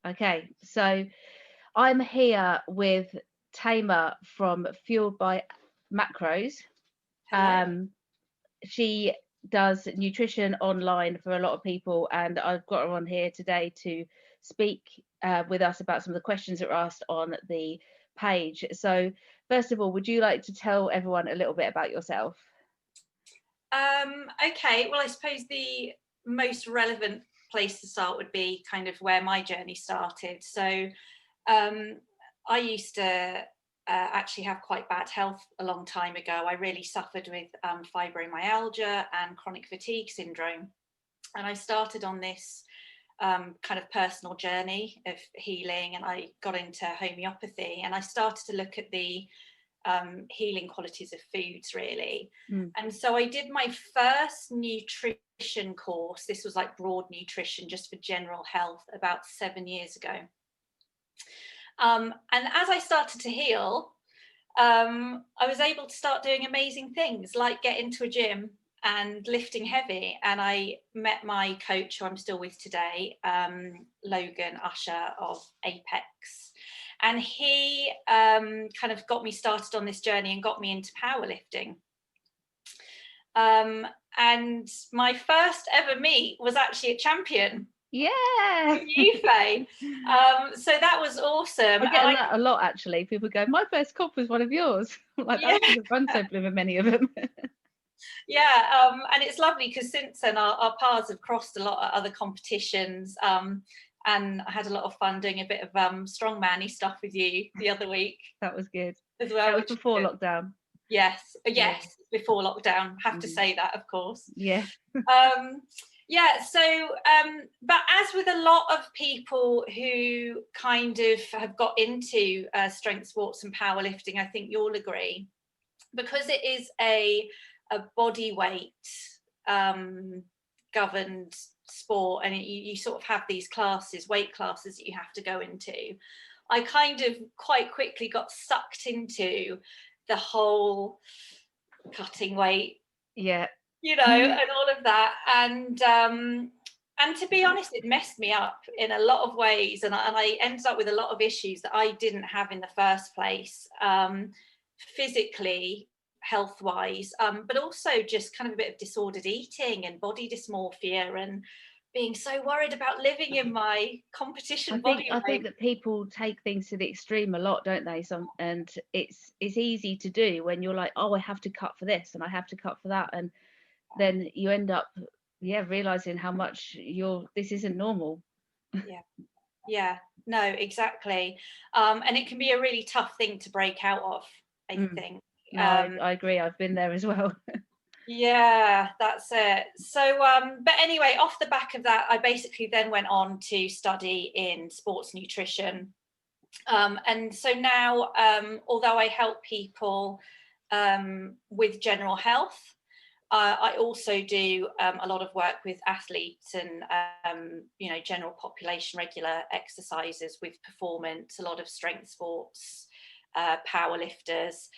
Okay, so I'm here with Tamer from Fueled by Macros. Hello. Um, she does nutrition online for a lot of people, and I've got her on here today to speak with us about some of the questions that were asked on the page. So, first of all, would you like to tell everyone a little bit about yourself? Okay, well, I suppose the most relevant place to start would be kind of where my journey started. So, um, I used to actually have quite bad health a long time ago. I really suffered with fibromyalgia and chronic fatigue syndrome. And I started on this kind of personal journey of healing, and I got into homeopathy, and I started to look at the healing qualities of foods, really. Mm. And so I did my first nutrition course. This was like broad nutrition, just for general health, about 7 years ago. And as I started to heal, I was able to start doing amazing things like get into a gym and lifting heavy. And I met my coach, who I'm still with today, Logan Usher of Apex. And he kind of got me started on this journey and got me into powerlifting. Um, and my first ever meet was actually a champion Yeah, with you, Faye. So that was awesome. I And get I, that a lot actually. People go, "My first comp was one of yours." I'm like, yeah, that doesn't run so blooming many of them. yeah. And it's lovely because since then our paths have crossed a lot at other competitions. And I had a lot of fun doing a bit of strongman-y stuff with you the other week That was good. as well, That was which was before good. lockdown. Yes, Yeah. yes, before lockdown. Have to Mm. say that, of course. Yeah. Um, yeah, so, but as with a lot of people who kind of have got into strength sports and powerlifting, I think you'll agree, because it is a body weight um, governed sport, and you sort of have these classes, weight classes that you have to go into. I kind of quite quickly got sucked into the whole cutting weight, Yeah. and all of that. And to be honest, it messed me up in a lot of ways, and I ended up with a lot of issues that I didn't have in the first place, physically, health wise, but also just kind of a bit of disordered eating and body dysmorphia, and being so worried about living in my I competition think body I think weight. that people take things to the extreme a lot, don't they? And it's easy to do when you're like, oh, I have to cut for this and I have to cut for that, and then you end up, yeah, realizing how much this isn't normal. Yeah. Yeah, no, exactly. And it can be a really tough thing to break out of, I Mm. think. No, Um, I agree. I've been there as well. yeah, that's it. So, but anyway, off the back of that, I basically then went on to study in sports nutrition. And so now, although I help people with general health, I also do a lot of work with athletes and general population, regular exercises with performance, a lot of strength sports, power lifters,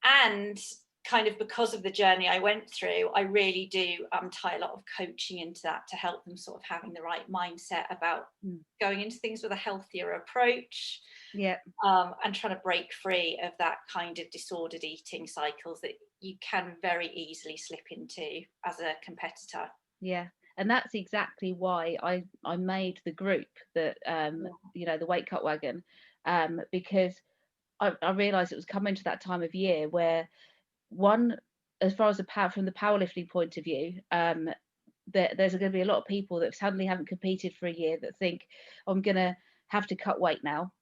and kind of because of the journey I went through, I really do tie a lot of coaching into that to help them sort of having the right mindset about Mm. going into things with a healthier approach, Yeah. and trying to break free of that kind of disordered eating cycles that you can very easily slip into as a competitor. Yeah. And that's exactly why I made the group that the weight cut wagon, because I realized it was coming to that time of year where one, as far as from the powerlifting point of view, there's going to be a lot of people that suddenly haven't competed for a year that think, oh, I'm going to have to cut weight now,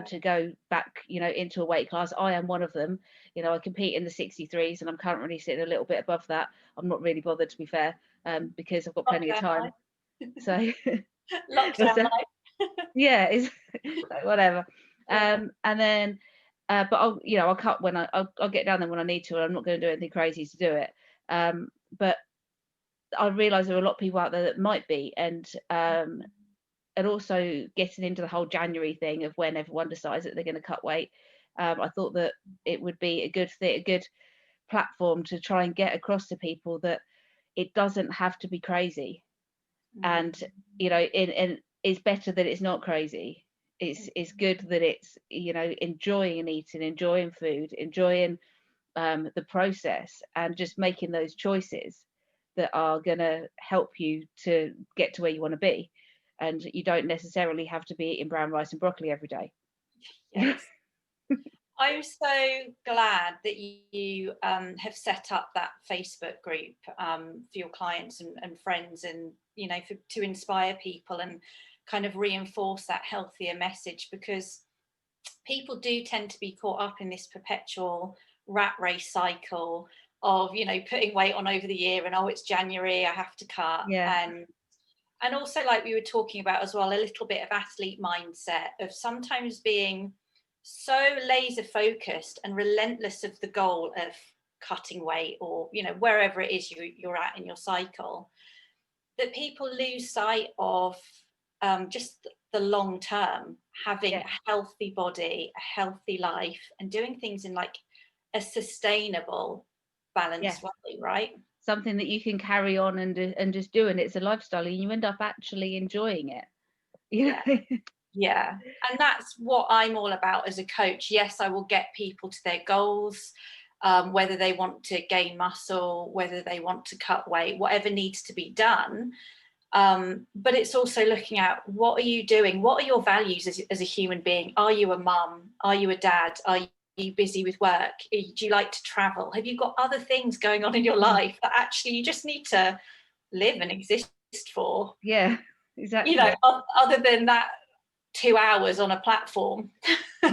to go back, into a weight class. I am one of them. I compete in the 63s and I'm currently sitting a little bit above that. I'm not really bothered, to be fair, because I've got plenty of Lockdown time. life. So, Lockdown yeah, it's whatever. life. And then, but I'll cut when I'll get down there when I need to, and I'm not going to do anything crazy to do it. But I realise there are a lot of people out there that might be, and also getting into the whole January thing of when everyone decides that they're going to cut weight. I thought that it would be a good thing, a good platform to try and get across to people that it doesn't have to be crazy. Mm. And in it's better that it's not crazy. It's good that it's, you know, enjoying eating, enjoying food, enjoying the process, and just making those choices that are going to help you to get to where you want to be. And you don't necessarily have to be eating brown rice and broccoli every day. Yes. I'm so glad that you have set up that Facebook group for your clients and friends, and you know, to inspire people and kind of reinforce that healthier message, because people do tend to be caught up in this perpetual rat race cycle of, you know, putting weight on over the year, and oh, it's January, I have to cut. Yeah, And also, like we were talking about as well, a little bit of athlete mindset of sometimes being so laser focused and relentless of the goal of cutting weight, or you know, wherever it is you're at in your cycle, that people lose sight of just the long term, having yeah, a healthy body, a healthy life, and doing things in like a sustainable, yeah. balanced way, right? Something that you can carry on and just do, and it's a lifestyle, and you end up actually enjoying it. You Yeah. know? Yeah. And that's what I'm all about as a coach. Yes, I will get people to their goals, whether they want to gain muscle, whether they want to cut weight, whatever needs to be done. But it's also looking at, what are you doing? What are your values as a human being? Are you a mum? Are you a dad? Are you busy with work? Do you like to travel? Have you got other things going on in your life that actually you just need to live and exist for? Yeah, You know, exactly. other than that 2 hours on a platform.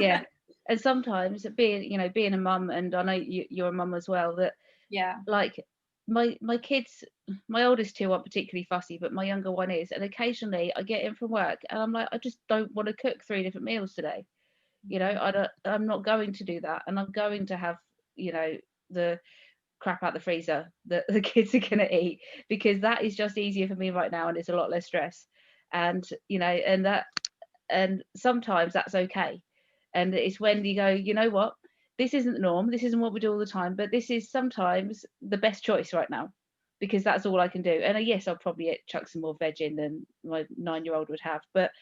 Yeah. And sometimes being, you know, being a mum, and I know you're a mum as well, that Yeah. like my kids, my oldest two aren't particularly fussy, but my younger one is, and occasionally I get in from work and I'm like, I just don't want to cook 3 different meals today. You know, I'm not going to do that, and I'm going to have, you know, the crap out the freezer that the kids are going to eat, because that is just easier for me right now, and it's a lot less stress. And you know, and sometimes that's okay. And it's when you go, you know what, this isn't the norm, this isn't what we do all the time, but this is sometimes the best choice right now, because that's all I can do. And yes, I'll probably chuck some more veg in than my 9-year-old would have, but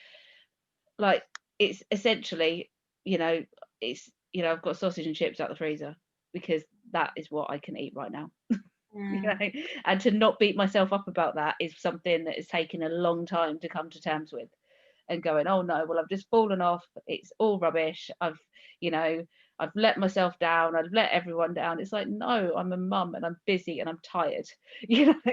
like, it's essentially, you know, it's, you know, I've got sausage and chips out the freezer because that is what I can eat right now. You know, Mm. and to not beat myself up about that is something that has taken a long time to come to terms with, and going, oh no, well, I've just fallen off, it's all rubbish, I've, you know, I've let myself down, I've let everyone down. It's like, no, I'm a mum and I'm busy and I'm tired. You know.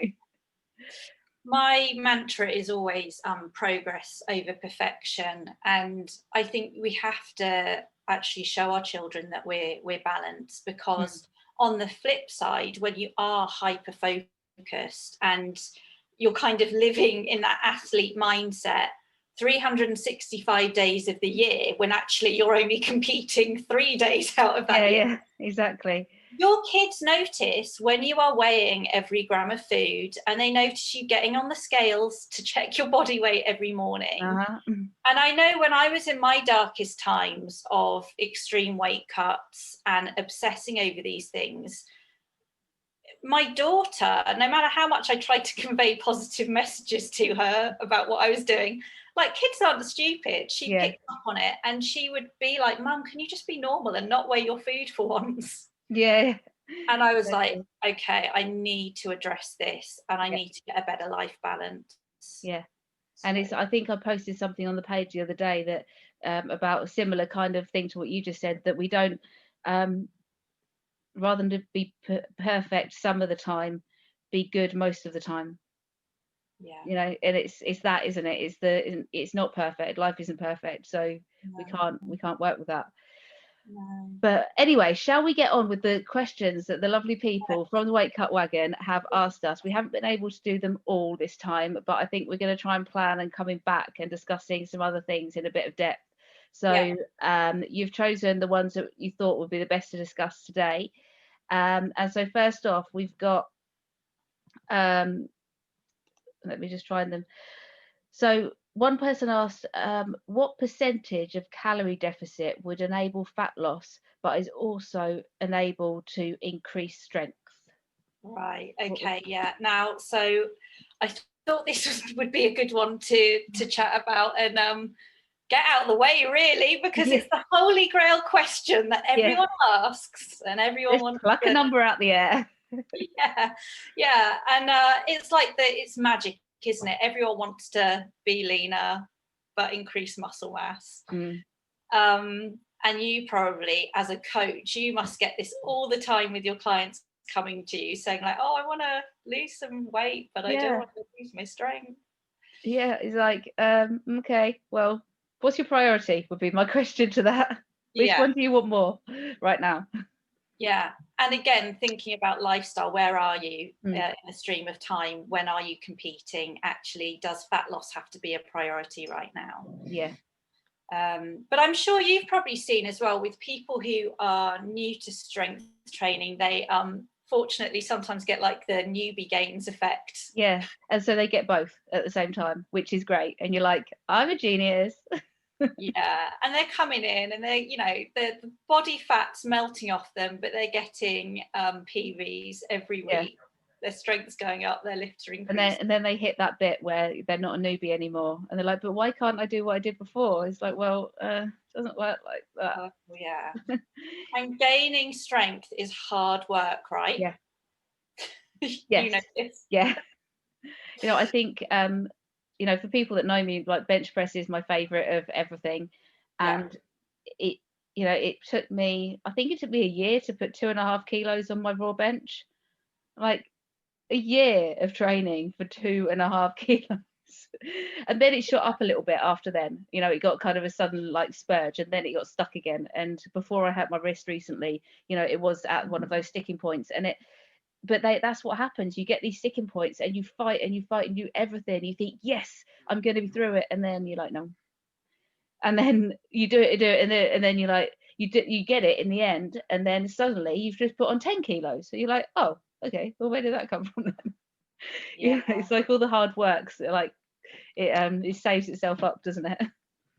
My mantra is always progress over perfection, and I think we have to actually show our children that we're balanced, Mm. because on the flip side, when you are hyper focused and you're kind of living in that athlete mindset 365 days of the year, when actually you're only competing 3 days out of that Yeah, year, yeah, exactly. your kids notice when you are weighing every gram of food, and they notice you getting on the scales to check your body weight every morning. Uh-huh. And I know when I was in my darkest times of extreme weight cuts and obsessing over these things, my daughter, no matter how much I tried to convey positive messages to her about what I was doing, like, kids aren't stupid. She Yeah, picked up on it, and she would be like, Mum, can you just be normal and not weigh your food for once? yeah, And I was like, exactly. okay, I need to address this, and I Yeah, need to get a better life balance. yeah. So And it's, I think I posted something on the page the other day that about a similar kind of thing to what you just said, that we don't, um, rather than to be perfect some of the time, be good most of the time. yeah, You know, and it's that, isn't it? It's not perfect. Life isn't perfect, so we no, can't work with that. no. But anyway, shall we get on with the questions that the lovely people from the Weight Cut Wagon have asked us? We haven't been able to do them all this time, but I think we're going to try and plan and coming back and discussing some other things in a bit of depth. Yeah, So you've chosen the ones that you thought would be the best to discuss today. And so first off, we've got, um, let me just find them. So one person asked, what percentage of calorie deficit would enable fat loss, but is also enable to increase strength? right. What was, Okay, yeah. Now, so I thought would be a good one to chat about and get out of the way, really, because it's the holy grail question that everyone asks and everyone Just wants pluck a number out the air. yeah, and it's like it's magic, isn't it? Everyone wants to be leaner but increase muscle mass. And you probably, as a coach, you must get this all the time with your clients coming to you saying like, oh, I want to lose some weight, but I don't want to lose my strength. Yeah, it's like, okay, well, what's your priority would be my question to that. Which one do you want more right now? Yeah. And again, thinking about lifestyle, where are you in the stream of time? When are you competing? Actually, does fat loss have to be a priority right now? Yeah. But I'm sure you've probably seen as well with people who are new to strength training, they fortunately sometimes get like the newbie gains effect. Yeah. And so they get both at the same time, which is great. And you're like, I'm a genius. Yeah, and they're coming in and they're, you know, the body fat's melting off them, but they're getting PVs every week. Their strength's going up, their lifts are increasing. And then they hit that bit where they're not a newbie anymore. And they're like, but why can't I do what I did before? It's like, well, it doesn't work like that. Oh, yeah. And gaining strength is hard work, right? Yeah. Yes. You know this. Yeah. You know, I think, you know, for people that know me, like bench press is my favorite of everything. And it, you know, it took me, I think it took me a year to put 2.5 kilos on my raw bench. Like a year of training for 2.5 kilos. And then it shot up a little bit after then. You know, it got kind of a sudden like spurge and then it got stuck again. And before I hurt my wrist recently, you know, it was at one of those sticking points. And that's what happens. You get these sticking points and you fight and you fight and you do everything. You think, yes, I'm going to be through it. And then you're like, no. And then you do it, and then you're like, you get it in the end. And then suddenly you've just put on 10 kilos. So you're like, oh, okay, well, where did that come from then? Yeah, it's like all the hard works, like it saves itself up, doesn't it?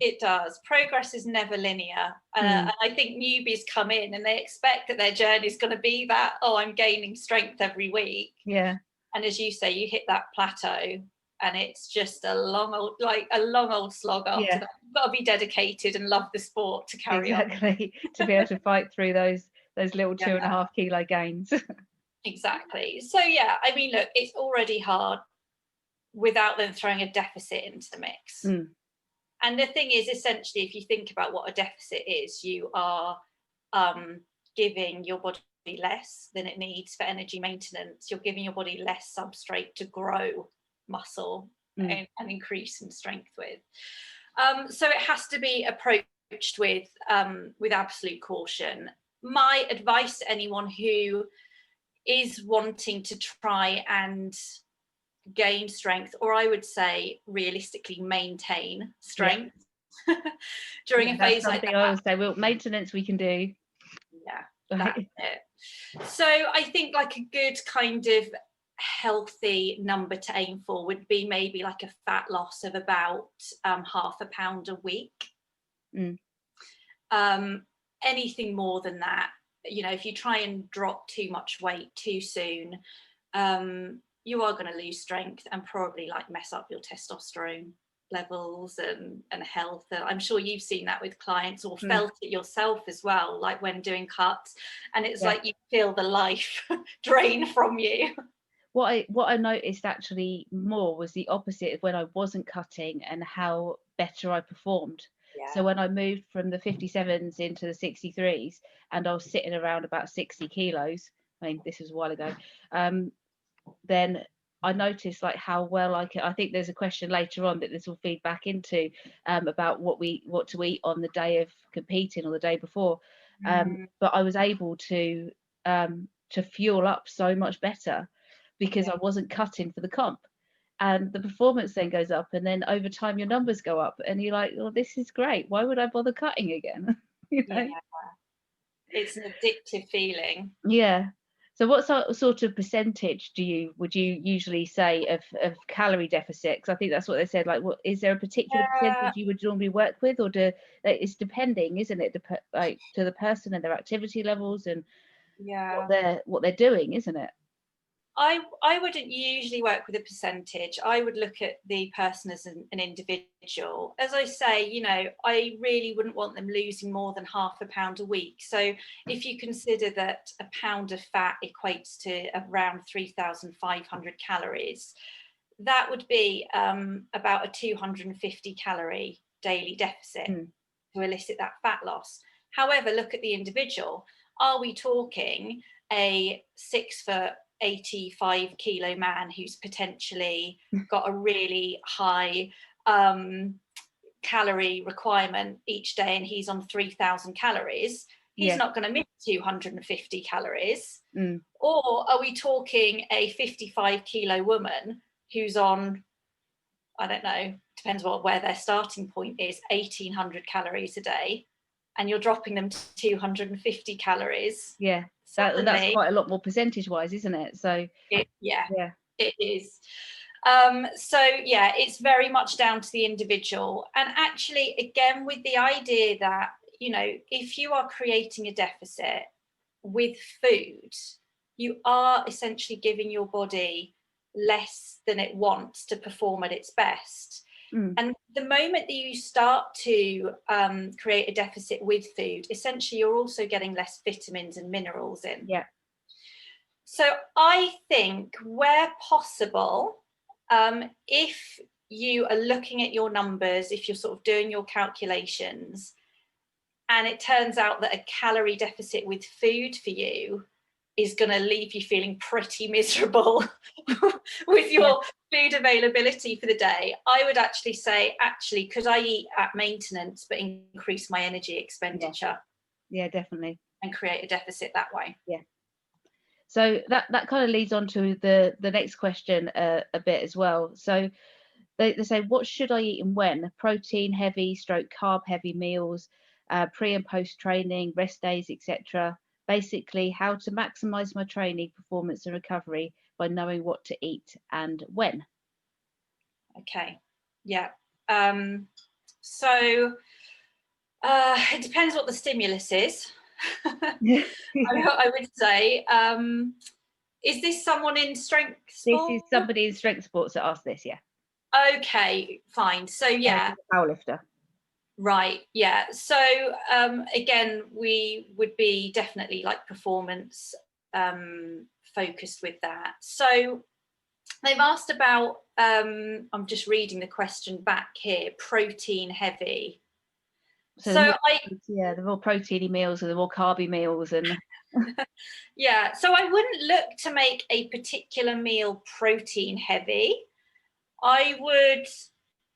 It does. Progress is never linear. And I think newbies come in and they expect that their journey is going to be that, oh, I'm gaining strength every week. Yeah. And as you say, you hit that plateau and it's just a long old slog after that. You've got to be dedicated and love the sport to carry on. Exactly. To be able to fight through those little 2.5 kilo gains. Exactly. So yeah, I mean, look, it's already hard without them throwing a deficit into the mix. And the thing is, essentially, if you think about what a deficit is, you are giving your body less than it needs for energy maintenance. You're giving your body less substrate to grow muscle and increase in strength with. So it has to be approached with absolute caution. My advice to anyone who is wanting to try and gain strength, or I would say realistically maintain strength during a phase like that. I always say, well, maintenance we can do. Yeah, that's it. So I think like a good kind of healthy number to aim for would be maybe like a fat loss of about 0.5 pound a week. Anything more than that, you know, if you try and drop too much weight too soon, you are going to lose strength and probably like mess up your testosterone levels and health. I'm sure you've seen that with clients or felt it yourself as well, like when doing cuts, and it's like you feel the life drain from you. What I noticed actually more was the opposite of when I wasn't cutting and how better I performed. So when I moved from the 57s into the 63s and I was sitting around about 60 kilos, I mean, this was a while ago, then I noticed like how well I think there's a question later on that this will feed back into about what to eat on the day of competing or the day before. But I was able to fuel up so much better because I wasn't cutting for the comp. And the performance then goes up, and then over time your numbers go up, and you're like, well, this is great. Why would I bother cutting again? You know? Yeah, it's an addictive feeling. Yeah. So what sort of percentage would you usually say of calorie deficit? Because I think that's what they said. Like, what is there a particular percentage you would normally work with, or it's depending, isn't it? Like to the person and their activity levels and what they're doing, isn't it? I wouldn't usually work with a percentage. I would look at the person as an individual. As I say, you know, I really wouldn't want them losing more than half a pound a week. So if you consider that a pound of fat equates to around 3,500 calories, that would be about a 250 calorie daily deficit to elicit that fat loss. However, look at the individual. Are we talking a 6 foot 85 kilo man who's potentially got a really high calorie requirement each day and he's on 3,000 calories? He's not going to miss 250 calories. Or are we talking a 55 kilo woman who's on, I don't know, depends where their starting point is, 1,800 calories a day, and you're dropping them to 250 calories? Yeah, that's quite a lot more percentage wise, isn't it? So it is. So yeah, it's very much down to the individual. And actually, again, with the idea that, you know, if you are creating a deficit with food, you are essentially giving your body less than it wants to perform at its best. And the moment that you start to create a deficit with food, essentially you're also getting less vitamins and minerals in. Yeah. So I think where possible, if you are looking at your numbers, if you're sort of doing your calculations, and it turns out that a calorie deficit with food for you is going to leave you feeling pretty miserable with your food availability for the day, I would actually say, could I eat at maintenance but increase my energy expenditure? Yeah, definitely. And create a deficit that way. Yeah. So that kind of leads on to the next question a bit as well. So they say, what should I eat and when? Protein heavy / carb heavy meals, pre and post training, rest days, etc. Basically, how to maximize my training performance and recovery by knowing what to eat and when. Okay. Yeah. So it depends what the stimulus is. I would say. Is this someone in strength sport? This is somebody in strength sports that asked this, yeah. Okay, fine. So yeah. Powerlifter. Right, yeah. So again, we would be definitely like performance focused with that. So they've asked about, I'm just reading the question back here, protein heavy. So the more proteiny meals and the more carby meals and yeah, so I wouldn't look to make a particular meal protein heavy. I would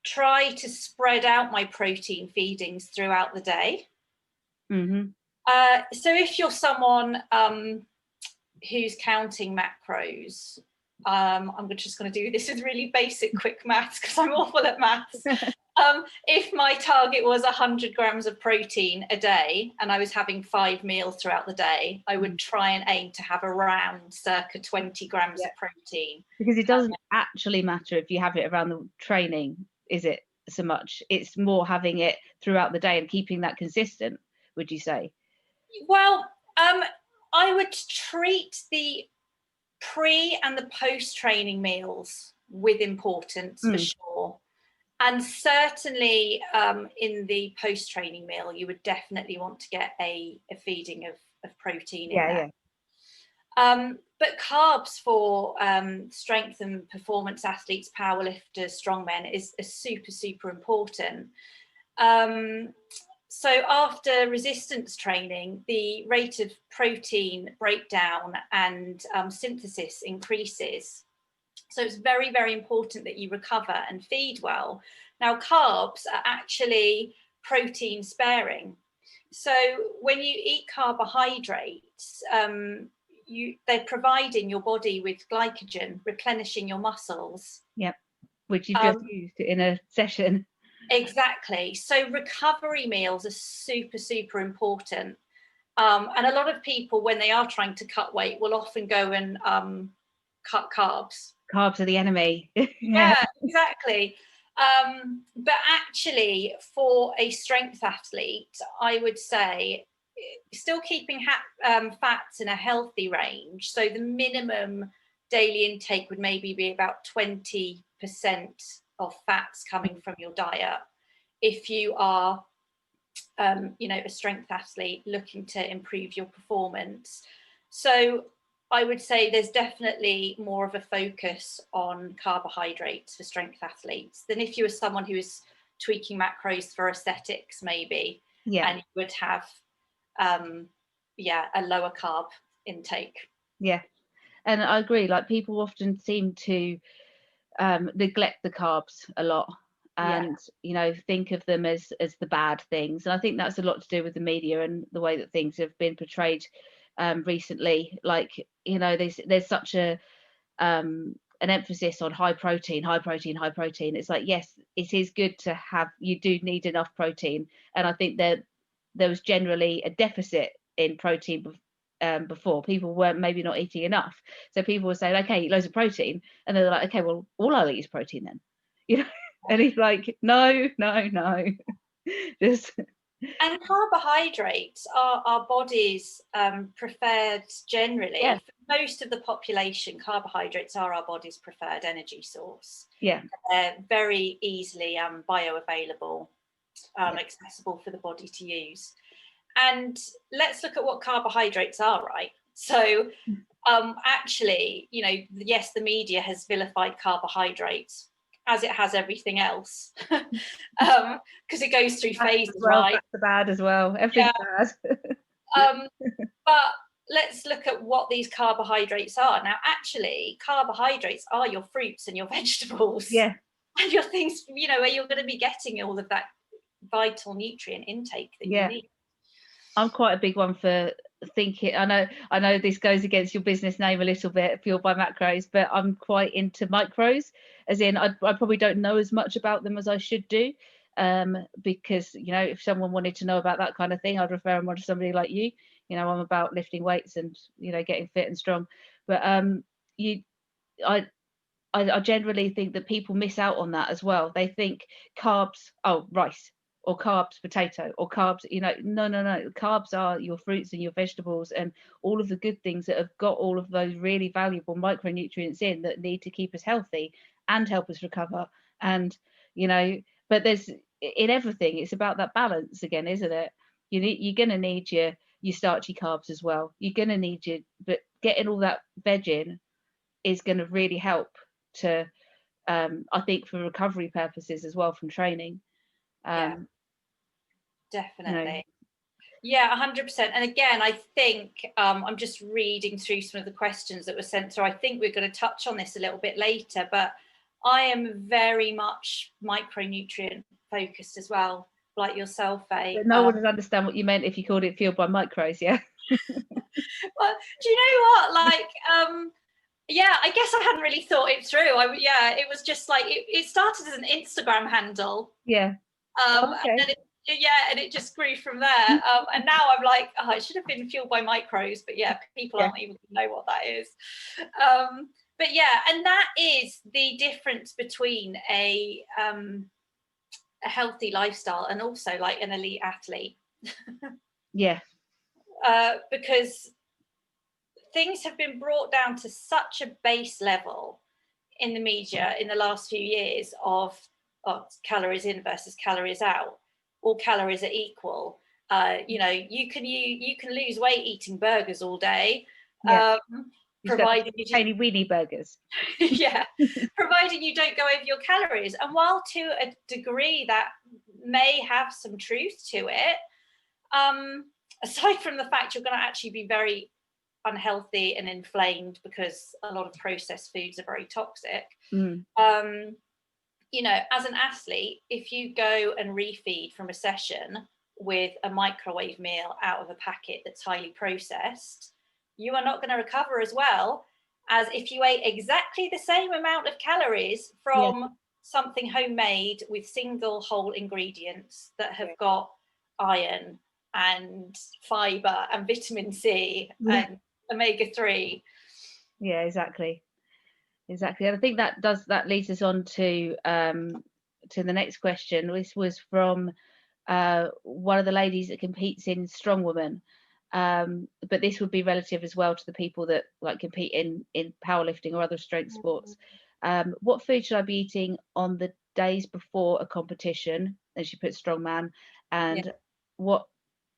try to spread out my protein feedings throughout the day. So if you're someone who's counting macros, I'm just going to do this with really basic quick maths because I'm awful at maths. If my target was 100 grams of protein a day and I was having 5 meals throughout the day, I would try and aim to have around circa 20 grams of protein. Because it doesn't actually matter if you have it around the training, is it, so much? It's more having it throughout the day and keeping that consistent, would you say? Well, I would treat the pre and the post-training meals with importance for sure. And certainly in the post-training meal, you would definitely want to get a feeding of protein in there. But carbs for strength and performance athletes, powerlifters, strongmen is super, super important. So after resistance training, the rate of protein breakdown and synthesis increases. So it's very, very important that you recover and feed well. Now, carbs are actually protein sparing. So when you eat carbohydrates, they're providing your body with glycogen, replenishing your muscles. Yep, which you just used in a session. Exactly. So recovery meals are super, super important. And a lot of people, when they are trying to cut weight, will often go and cut carbs. Carbs are the enemy. Yeah, exactly. But actually, for a strength athlete, I would say still keeping fats in a healthy range. So the minimum daily intake would maybe be about 20% of fats coming from your diet. If you are a strength athlete looking to improve your performance. So I would say there's definitely more of a focus on carbohydrates for strength athletes than if you were someone who is tweaking macros for aesthetics, maybe, and you would have a lower carb intake. Yeah, and I agree. Like, people often seem to neglect the carbs a lot, and think of them as the bad things, and I think that's a lot to do with the media and the way that things have been portrayed recently. Like, there's such an emphasis on high protein, high protein, high protein. It's like, yes, it is good to have, you do need enough protein, and I think that there was generally a deficit in protein before. People weren't maybe not eating enough, so people were saying, okay, eat loads of protein, and they're like, okay, well, all I'll eat is protein then. And he's like, no, just. And carbohydrates are our body's preferred, generally. Yeah. For most of the population, carbohydrates are our body's preferred energy source. Yeah. They're very easily bioavailable, accessible for the body to use. And let's look at what carbohydrates are, right? So actually, yes, the media has vilified carbohydrates, as it has everything else, because it goes through phases, right? That's bad as well. Everything's bad. But let's look at what these carbohydrates are. Now, actually, carbohydrates are your fruits and your vegetables. Yeah. And your things, where you're going to be getting all of that vital nutrient intake that you need. I'm quite a big one for thinking. I know this goes against your business name a little bit, Fueled by Macros, but I'm quite into micros, as in I probably don't know as much about them as I should do, because if someone wanted to know about that kind of thing, I'd refer them on to somebody like you. I'm about lifting weights and getting fit and strong, but I generally think that people miss out on that as well. They think carbs, rice, or carbs, potato, or carbs, no. Carbs are your fruits and your vegetables and all of the good things that have got all of those really valuable micronutrients in that need to keep us healthy and help us recover. And, but there's, in everything, it's about that balance again, isn't it? You're going to need your starchy carbs as well. You're going to need but getting all that veg in is going to really help to I think for recovery purposes as well from training. Definitely. Yeah, 100%. And again, I think I'm just reading through some of the questions that were sent through. I think we're going to touch on this a little bit later, but I am very much micronutrient focused as well, like yourself, Faye. But no one would understand what you meant if you called it Fueled by Macros, yeah? Well, do you know what? Like, I guess I hadn't really thought it through. It was just like, it started as an Instagram handle. Yeah. Okay. And it just grew from there. And now I'm like, it should have been Fueled by Macros, but people aren't even going to know what that is. But and that is the difference between a healthy lifestyle and also like an elite athlete. Because things have been brought down to such a base level in the media in the last few years of calories in versus calories out. All calories are equal. You can lose weight eating burgers all day, provided you tiny weenie burgers. Provided you don't go over your calories. And while to a degree that may have some truth to it, aside from the fact you're going to actually be very unhealthy and inflamed because a lot of processed foods are very toxic. As an athlete, if you go and refeed from a session with a microwave meal out of a packet that's highly processed, you are not going to recover as well as if you ate exactly the same amount of calories from something homemade with single whole ingredients that have got iron and fiber and vitamin C and omega-3. Yeah, exactly. And I think that leads us on to the next question. This was from one of the ladies that competes in Strongwoman, But this would be relative as well to the people that like compete in powerlifting or other strength sports. What food should I be eating on the days before a competition? And she put strongman. Yeah. And what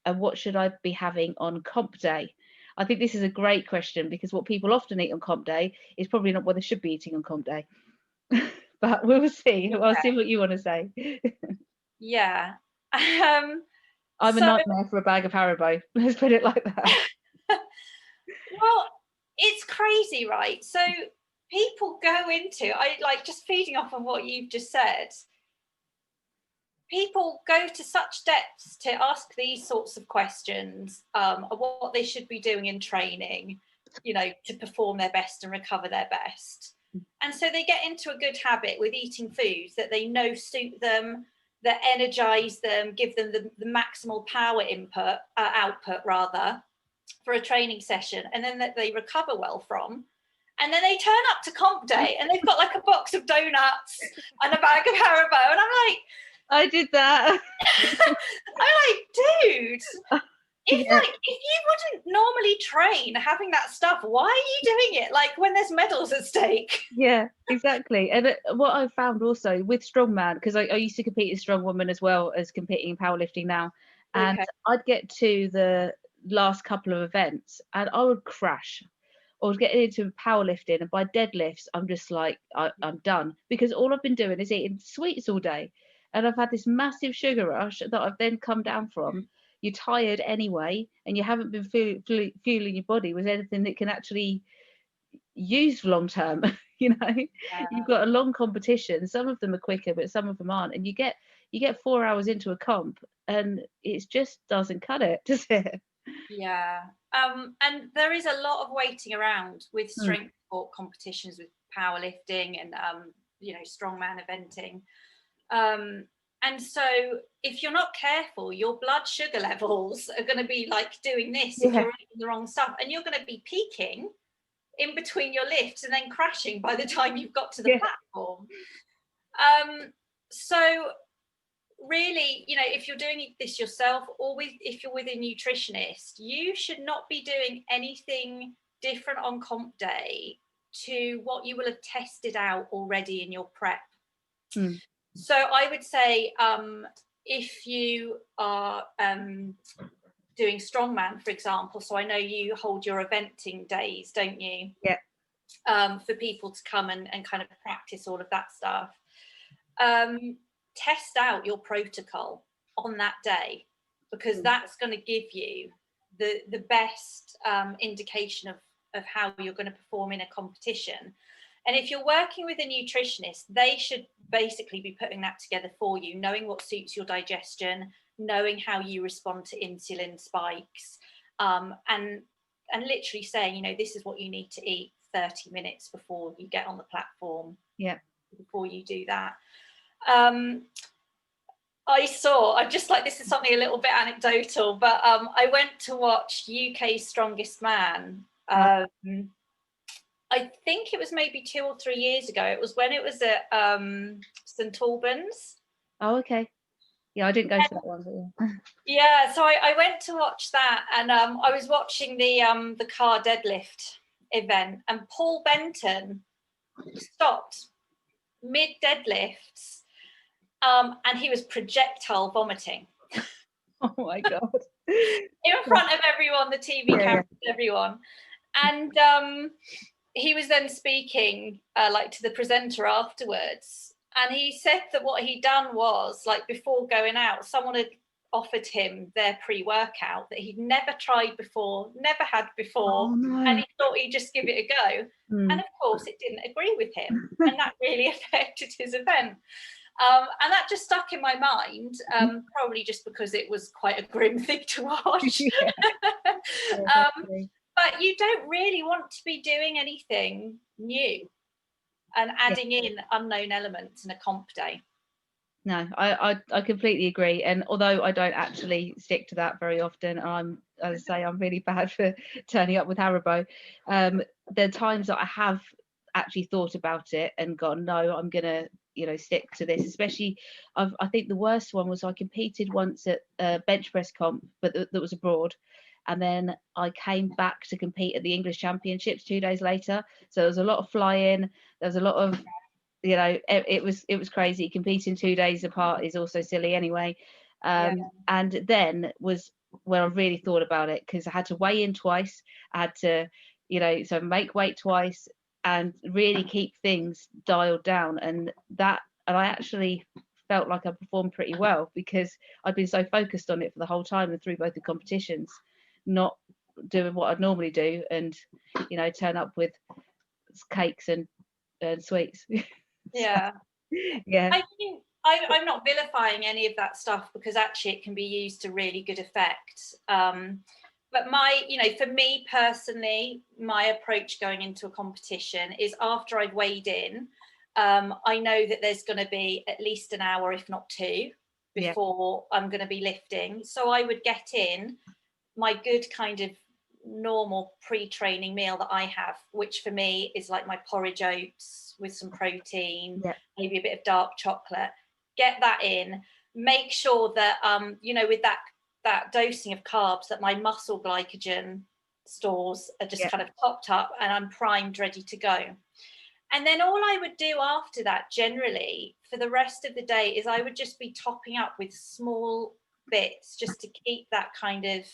what should I be having on comp day? I think this is a great question, because what people often eat on comp day is probably not what they should be eating on comp day. But we'll see. I'll see what you want to say. Yeah. I'm a So, nightmare for a bag of Haribo. Let's put it like that. well, it's crazy, right? So people go into, I like, just feeding off of what you've just said, people go to such depths to ask these sorts of questions, of what they should be doing in training, you know, to perform their best and recover their best. And so they get into a good habit with eating foods that they know suit them, that energize them, give them the maximal power output rather, for a training session, and then that they recover well from. And then they turn up to comp day and they've got like a box of donuts and a bag of Haribo, and I'm like, I did that. I'm like, dude, if Yeah. if you wouldn't normally train having that stuff, why are you doing it? Like, when there's medals at stake. Yeah, exactly. And what I've found also with strongman, because I used to compete as strong woman as well as competing in powerlifting now, and Okay. I'd get to the last couple of events and I would crash. I was getting into powerlifting, and by deadlifts, I'm just like, I'm done, because all I've been doing is eating sweets all day, and I've had this massive sugar rush that I've then come down from. You're tired anyway, and you haven't been fueling your body with anything that can actually use long term. You've got a long competition. Some of them are quicker, but some of them aren't, and you get 4 hours into a comp, and it just doesn't cut it, does it? Yeah. And there is a lot of waiting around with Mm. strength sport competitions, with powerlifting and you know, strongman eventing. And so if you're not careful, your blood sugar levels are going to be like doing this if Yeah. you're eating the wrong stuff, and you're going to be peaking in between your lifts and then crashing by the time you've got to the Yeah. platform. So really, you know, if you're doing this yourself, or if you're with a nutritionist, you should not be doing anything different on comp day to what you will have tested out already in your prep. Mm. So I would say, if you are doing strongman, for example, so I know you hold your eventing days, don't you? Yeah. For people to come and kind of practice all of that stuff. Test out your protocol on that day, because that's going to give you the best indication of how you're going to perform in a competition. And if you're working with a nutritionist, they should basically be putting that together for you, knowing what suits your digestion, knowing how you respond to insulin spikes, and literally saying, you know, this is what you need to eat 30 minutes before you get on the platform. Yeah. Before you do that. I'm just like, this is something a little bit anecdotal, but I went to watch UK's Strongest Man. I think it was maybe 2 or 3 years ago. It was when it was at St Albans. Oh, okay. Yeah, I didn't go to that one, but yeah. Yeah, so I went to watch that, and I was watching the car deadlift event, and Paul Benton stopped mid deadlifts, and he was projectile vomiting. Oh my God. In front of everyone, the TV cameras, everyone. And he was then speaking like to the presenter afterwards. And he said that what he'd done was, like, before going out, someone had offered him their pre-workout that he'd never tried before, never had before. Oh no. And he thought he'd just give it a go. And of course, it didn't agree with him. And that really affected his event. And that just stuck in my mind, probably just because it was quite a grim thing to watch. But you don't really want to be doing anything new and adding in unknown elements in a comp day. No, I completely agree. And although I don't actually stick to that very often, as I say, I'm really bad for turning up with Haribo. There are times that I have actually thought about it and gone, no, I'm gonna, stick to this. Especially, I think the worst one was I competed once at a bench press comp, but that was abroad, and then I came back to compete at the English Championships 2 days later. So there was a lot of flying. There was a lot of, it was crazy. Competing 2 days apart is also silly anyway. And then was when I really thought about it, because I had to weigh in twice. I had to, so make weight twice and really keep things dialed down. And I actually felt like I performed pretty well, because I'd been so focused on it for the whole time and through both the competitions, not doing what I'd normally do, and turn up with cakes and sweets. Yeah. Yeah. I think I'm not vilifying any of that stuff, because actually it can be used to really good effect. But for me personally, my approach going into a competition is, after I've weighed in, I know that there's going to be at least an hour, if not two, before I'm going to be lifting. So I would get in my good kind of normal pre-training meal that I have, which for me is like my porridge oats with some protein, maybe a bit of dark chocolate. Get that in. Make sure that with that dosing of carbs, that my muscle glycogen stores are just kind of topped up and I'm primed, ready to go. And then all I would do after that, generally, for the rest of the day, is I would just be topping up with small bits, just to keep that kind of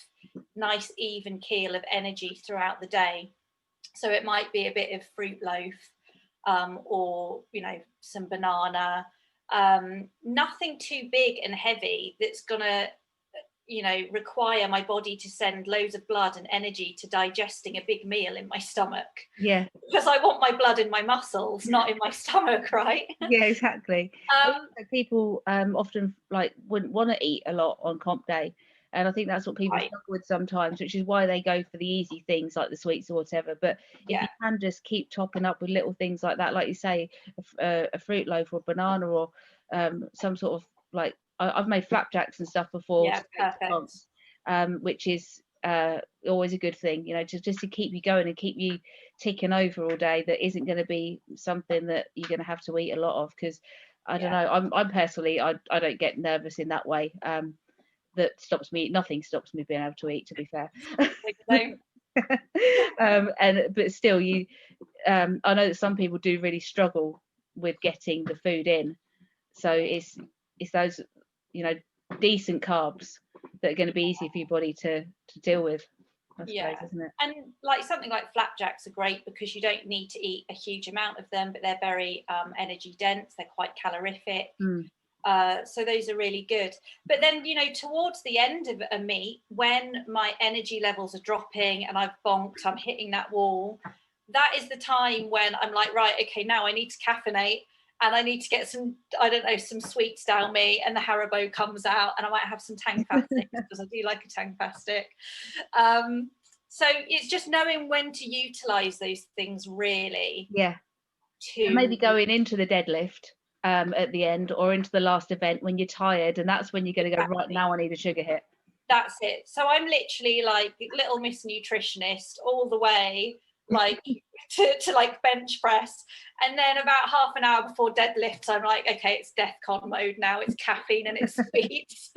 nice even keel of energy throughout the day. So it might be a bit of fruit loaf, or some banana, nothing too big and heavy that's gonna require my body to send loads of blood and energy to digesting a big meal in my stomach. Because I want my blood in my muscles, not in my stomach, right? Yeah, exactly. People often wouldn't want to eat a lot on comp day, and I think that's what people struggle with sometimes, which is why they go for the easy things like the sweets or whatever. But if you can just keep topping up with little things like that, like you say, a fruit loaf or a banana, or some sort of I've made flapjacks and stuff before, which is always a good thing, just to keep you going and keep you ticking over all day. That isn't going to be something that you're going to have to eat a lot of, because I don't know, I'm personally, I don't get nervous in that way. That stops me, nothing stops me being able to eat, to be fair. But still, I know that some people do really struggle with getting the food in, so it's those decent carbs that are going to be easy for your body to deal with, I suppose, isn't it? And something like flapjacks are great, because you don't need to eat a huge amount of them, but they're very energy dense, they're quite calorific. So those are really good. But then, towards the end of a meet, when my energy levels are dropping and I've bonked, I'm hitting that wall, that is the time when I'm like, right, okay, now I need to caffeinate, and I need to get some sweets down me, and the Haribo comes out, and I might have some Tangfast sticks, because I do like a Tangfast stick. So it's just knowing when to utilise those things, really. And maybe going into the deadlift at the end, or into the last event when you're tired, and that's when you're going to go, right, now I need a sugar hit. That's it. So I'm literally like Little Miss Nutritionist all the way, to bench press, and then about half an hour before deadlifts, I'm like, okay, it's DEFCON mode now. It's caffeine and it's sweets.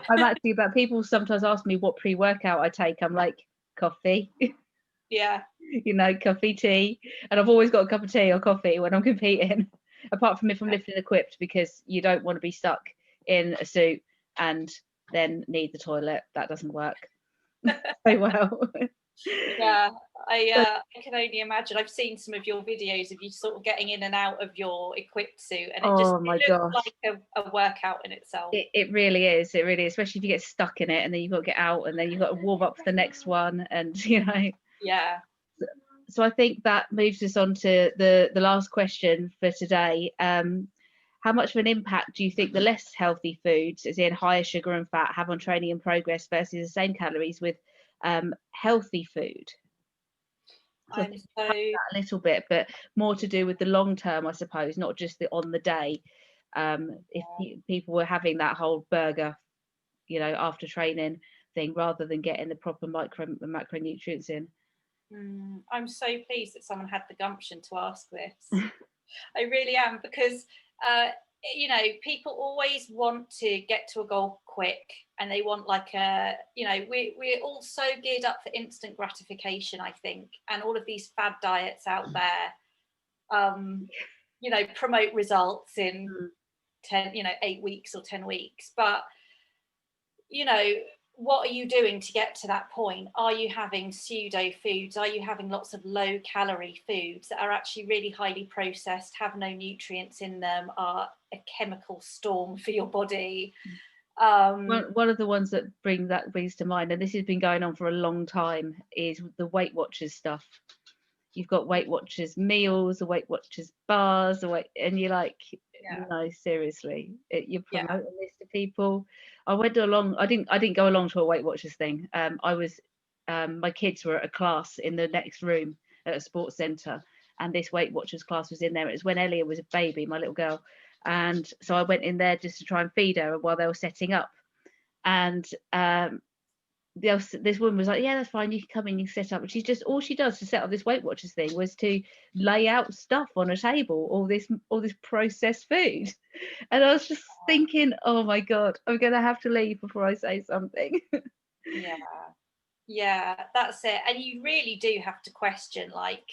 I'm actually, but people sometimes ask me what pre-workout I take. I'm like, coffee. Coffee, tea, and I've always got a cup of tea or coffee when I'm competing, apart from if I'm lifting equipped, because you don't want to be stuck in a suit and then need the toilet. That doesn't work so well. I can only imagine. I've seen some of your videos of you sort of getting in and out of your equipped suit, and it looks like a workout in itself. It really is. It really is, especially if you get stuck in it, and then you've got to get out, and then you've got to warm up for the next one, and So I think that moves us on to the last question for today. How much of an impact do you think the less healthy foods, as in higher sugar and fat, have on training and progress versus the same calories with healthy food? So a little bit, but more to do with the long term, I suppose, not just the on the day. If people were having that whole burger, after training thing, rather than getting the proper micro and macronutrients in. I'm so pleased that someone had the gumption to ask this. I really am, because you know, people always want to get to a goal quick, and they want like a, you know, we're all so geared up for instant gratification, I think, and all of these fad diets out there, you know, promote results in 10, you know, 8 weeks or 10 weeks. But, you know, what are you doing to get to that point? Are you having pseudo foods? Are you having lots of low calorie foods that are actually really highly processed, have no nutrients in them, are a chemical storm for your body? One of the ones that brings to mind, and this has been going on for a long time, is the Weight Watchers stuff. You've got Weight Watchers meals, the Weight Watchers bars, and you're like, Yeah, no, seriously, you're yeah, promoting this to people. I went along. I didn't go along to a Weight Watchers thing. I was, my kids were at a class in the next room at a sports centre, and this Weight Watchers class was in there. It was when Elliot was a baby, my little girl, and so I went in there just to try and feed her while they were setting up. And this woman was like, yeah, that's fine, you can come in, you can set up. And she's just, all she does to set up this Weight Watchers thing was to lay out stuff on a table, all this processed food. And I was just thinking, oh my god, I'm gonna have to leave before I say something. yeah, yeah, that's it. And you really do have to question, like,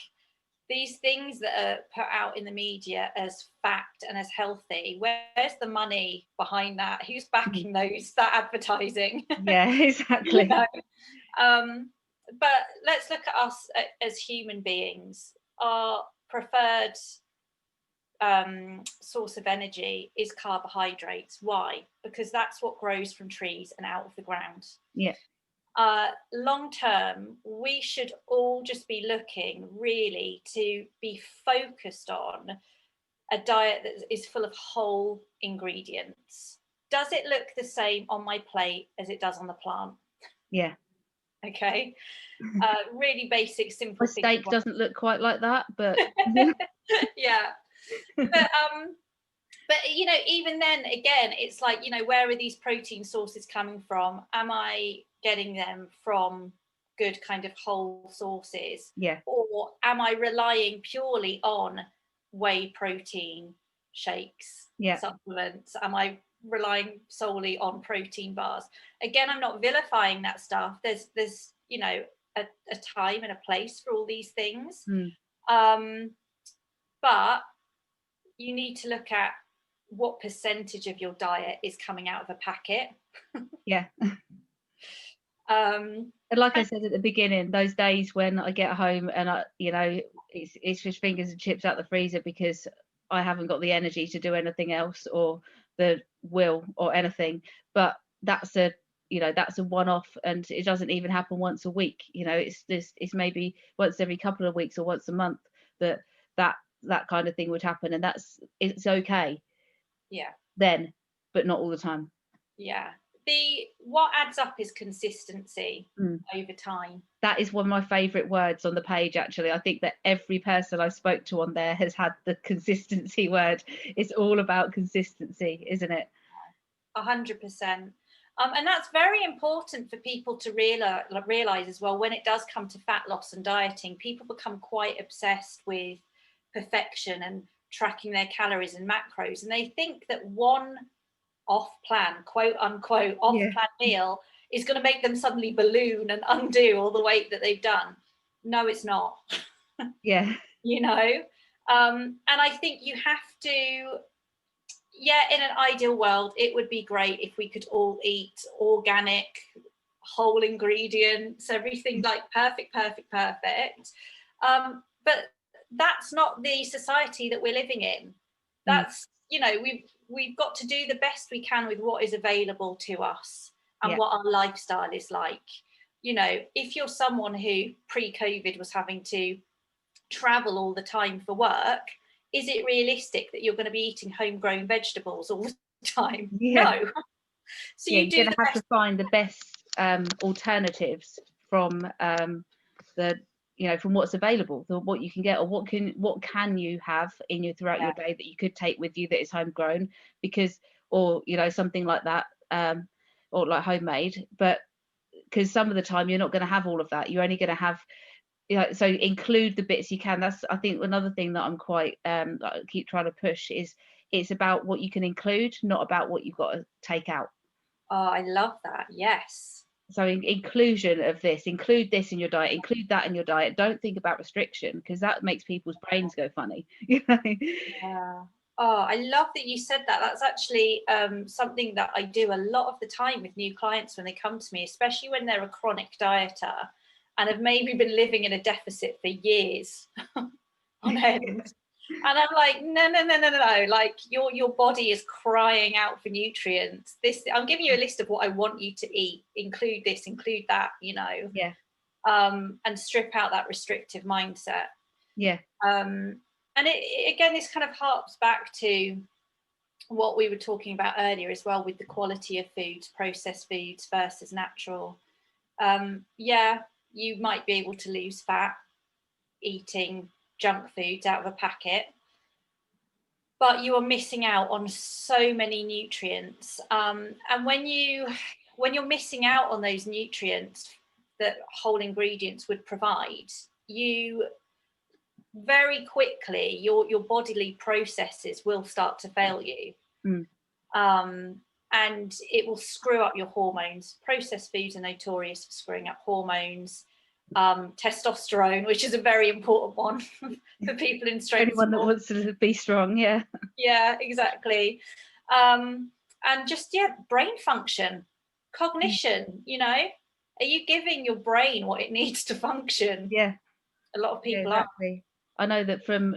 these things that are put out in the media as fact and as healthy, where's the money behind that? Who's backing that advertising? Yeah, You exactly. know? But let's look at us as human beings. Our preferred source of energy is carbohydrates. Why? Because that's what grows from trees and out of the ground. Yeah. Long term, we should all just be looking really to be focused on a diet that is full of whole ingredients. Does it look the same on my plate as it does on the plant? Yeah. Okay. Really basic, My simple things. steak doesn't look quite like that, but Yeah. But you know, even then, again, it's like, you know, where are these protein sources coming from? Am I getting them from good kind of whole sources? yeah. Or am I relying purely on whey protein shakes, Yeah. supplements? Am I relying solely on protein bars? Again, I'm not vilifying that stuff. There's you know, a time and a place for all these things. But you need to look at what percentage of your diet is coming out of a packet. Yeah. Um, And like I said at the beginning, those days when I get home and it's just fingers and chips out the freezer because I haven't got the energy to do anything else or the will or anything. But that's a that's a one-off, and it doesn't even happen once a week. It's maybe once every couple of weeks or once a month that that kind of thing would happen, and it's okay. Yeah. Then, but not all the time. Yeah. What adds up is consistency over time. That is one of my favourite words on the page, actually. I think that every person I spoke to on there has had the consistency word. It's all about consistency, isn't it? 100%. And that's very important for people to realize as well. When it does come to fat loss and dieting, people become quite obsessed with perfection and tracking their calories and macros. And they think that one off-plan, quote unquote, off-plan meal is going to make them suddenly balloon and undo all the weight that they've done. No, it's not. Yeah. You know? And I think you have to, in an ideal world, it would be great if we could all eat organic, whole ingredients, everything like perfect. But that's not the society that we're living in. That's, we've got to do the best we can with what is available to us and what our lifestyle is like. If you're someone who pre-COVID was having to travel all the time for work, is it realistic that you're going to be eating homegrown vegetables all the time? No. So you're going to have to find the best alternatives from from what's available, what you can get, or what can you have throughout your day that you could take with you that is homegrown, or something like that, or like homemade. But because some of the time you're not going to have all of that, you're only going to have, so include the bits you can. That's, I think, another thing that I'm quite that I keep trying to push is it's about what you can include, not about what you've got to take out. Oh, I love that. Yes. So inclusion of this, include this in your diet, include that in your diet. Don't think about restriction, because that makes people's brains go funny. Yeah. Oh, I love that you said that. That's actually something that I do a lot of the time with new clients when they come to me, especially when they're a chronic dieter and have maybe been living in a deficit for years on end. And I'm like, no, no, no, no, no, no. Like your body is crying out for nutrients. This, I'm giving you a list of what I want you to eat. Include this, include that, you know, Yeah. and strip out that restrictive mindset. Yeah. And it again, this kind of harps back to what we were talking about earlier as well, with the quality of foods, processed foods versus natural. Yeah, you might be able to lose fat eating junk foods out of a packet, but you are missing out on so many nutrients. And when you're missing out on those nutrients that whole ingredients would provide, you very quickly your bodily processes will start to fail you. And it will screw up your hormones. Processed foods are notorious for screwing up hormones. Testosterone, which is a very important one for people in strength Anyone that wants to be strong. Yeah. Yeah, exactly. And just, yeah, brain function, cognition, you know, are you giving your brain what it needs to function? Yeah. A lot of people exactly. I know that from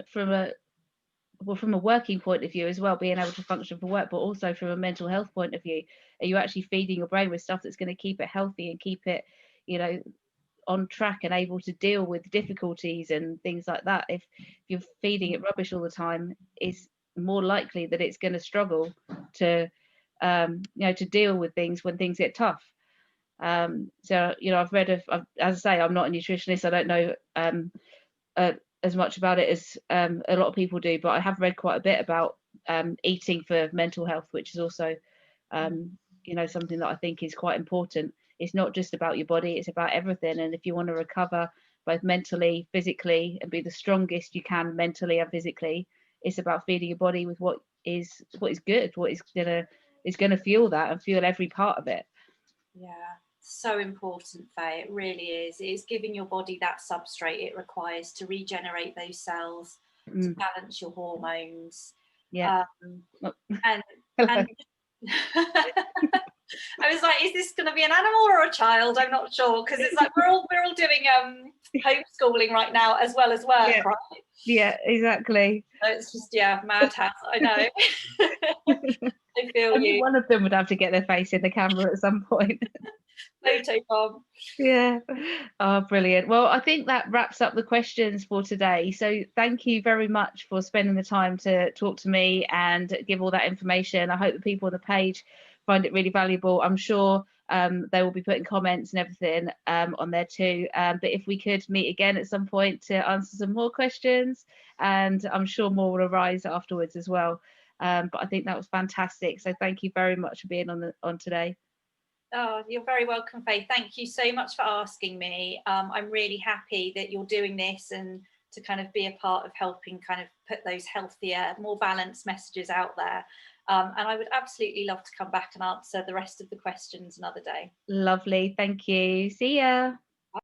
a working point of view as well, being able to function for work, but also from a mental health point of view, are you actually feeding your brain with stuff that's going to keep it healthy and keep it, you know, on track and able to deal with difficulties and things like that? If you're feeding it rubbish all the time, it's more likely that it's going to struggle to to deal with things when things get tough. So I've read as I say, I'm not a nutritionist, I don't know as much about it as a lot of people do, but I have read quite a bit about eating for mental health, which is also something that I think is quite important. It's not just about your body, it's about everything. And if you want to recover both mentally, physically, and be the strongest you can mentally and physically, it's about feeding your body with what is good, what is gonna fuel that and fuel every part of it. Yeah, so important, Faye. It really is. It is giving your body that substrate it requires to regenerate those cells, to balance your hormones. Yeah. And I was like, is this going to be an animal or a child? I'm not sure, because it's like we're all doing homeschooling right now as well as work, yeah. right? Yeah, exactly. So it's just madhouse. I know. I feel you. One of them would have to get their face in the camera at some point. Photo bomb. Yeah. Oh, brilliant. Well, I think that wraps up the questions for today. So thank you very much for spending the time to talk to me and give all that information. I hope the people on the page find it really valuable. I'm sure they will be putting comments and everything on there too. But if we could meet again at some point to answer some more questions, and I'm sure more will arise afterwards as well. But I think that was fantastic. So thank you very much for being on today. Oh, you're very welcome, Faye. Thank you so much for asking me. I'm really happy that you're doing this and to kind of be a part of helping kind of put those healthier, more balanced messages out there. And I would absolutely love to come back and answer the rest of the questions another day. Lovely. Thank you. See ya.